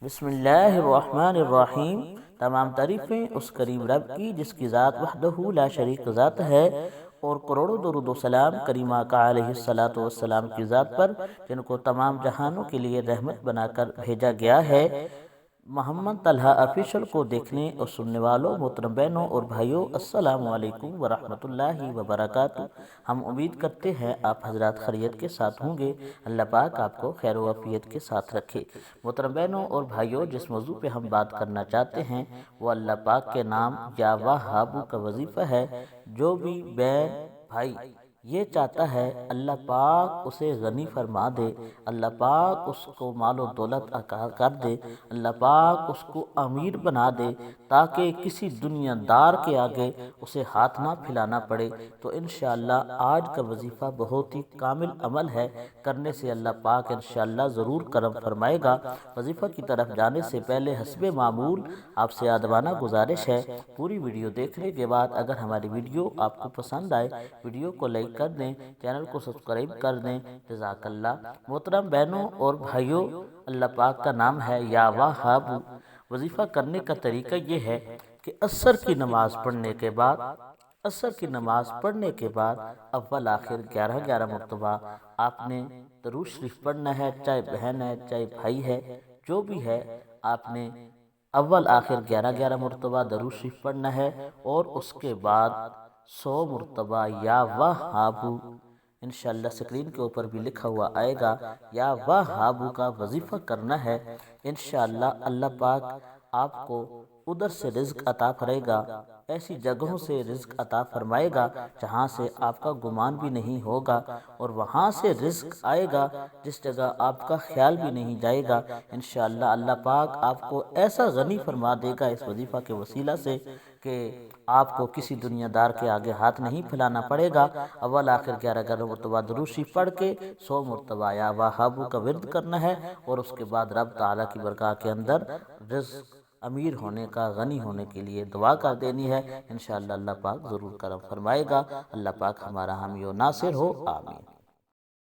بسم اللہ الرحمن الرحیم۔ تمام تعریفیں اس کریم رب کی جس کی ذات وحدہ لا شریک ذات ہے، اور کروڑوں درود و سلام کریم آقا علیہ الصلوۃ والسلام کی ذات پر جن کو تمام جہانوں کے لیے رحمت بنا کر بھیجا گیا ہے۔ محمد طلحہ آفیشل کو دیکھنے اور سننے والوں محترم بہنوں اور بھائیوں، السلام علیکم ورحمۃ اللہ وبرکاتہ۔ ہم امید کرتے ہیں آپ حضرات خیریت کے ساتھ ہوں گے۔ اللہ پاک آپ کو خیر و عافیت کے ساتھ رکھے۔ محترم بہنوں اور بھائیوں، جس موضوع پہ ہم بات کرنا چاہتے ہیں وہ اللہ پاک کے نام یا وہابو کا وظیفہ ہے۔ جو بھی بہن بھائی یہ چاہتا ہے اللہ پاک اسے غنی فرما دے، اللہ پاک اس کو مال و دولت عطا کر دے، اللہ پاک اس کو امیر بنا دے تاکہ کسی دنیا دار کے آگے اسے ہاتھ نہ پھیلانا پڑے، تو انشاءاللہ آج کا وظیفہ بہت ہی کامل عمل ہے۔ کرنے سے اللہ پاک انشاءاللہ ضرور کرم فرمائے گا۔ وظیفہ کی طرف جانے سے پہلے حسب معمول آپ سے ادبانہ گزارش ہے، پوری ویڈیو دیکھنے کے بعد اگر ہماری ویڈیو آپ کو پسند آئے ویڈیو کو لائک کر دیں، چینل کو سبسکرائب کر دیں، جزاک اللہ۔ محترم بہنوں اور بھائیوں، اللہ پاک کا نام ہے یا وہاب۔ وظیفہ کرنے کا طریقہ یہ ہے کہ عصر کی نماز پڑھنے کے بعد اول آخر 11 مرتبہ آپ نے درود شریف پڑھنا ہے، چاہے بہن ہے چاہے بھائی ہے جو بھی ہے، آپ نے اول آخر 11 مرتبہ درود شریف پڑھنا ہے، اور اس کے بعد 100 مرتبہ یا وہابو، انشاءاللہ سکرین کے اوپر بھی لکھا ہوا آئے گا، یا وہابو کا وظیفہ کرنا ہے۔ انشاءاللہ اللہ پاک آپ کو ادھر سے رزق عطا کرے گا، ایسی جگہوں سے رزق عطا فرمائے گا جہاں سے آپ کا گمان بھی نہیں ہوگا، اور وہاں سے رزق آئے گا جس جگہ آپ کا خیال بھی نہیں جائے گا۔ انشاءاللہ اللہ پاک آپ کو ایسا غنی فرما دے گا اس وظیفہ کے وسیلہ سے کہ آپ کو کسی دنیا دار کے آگے ہاتھ نہیں پھیلانا پڑے گا۔ اول آخر 11 مرتبہ درود شریف پڑھ کے 100 مرتبہ یا وہابو کا ورد کرنا ہے، اور اس کے بعد رب تعالیٰ کی برکات کے اندر رزق امیر ہونے کا، غنی ہونے کے لیے دعا کر دینی ہے۔ انشاءاللہ اللہ پاک ضرور کرم فرمائے گا۔ اللہ پاک ہمارا حامی و ناصر ہو، آمین۔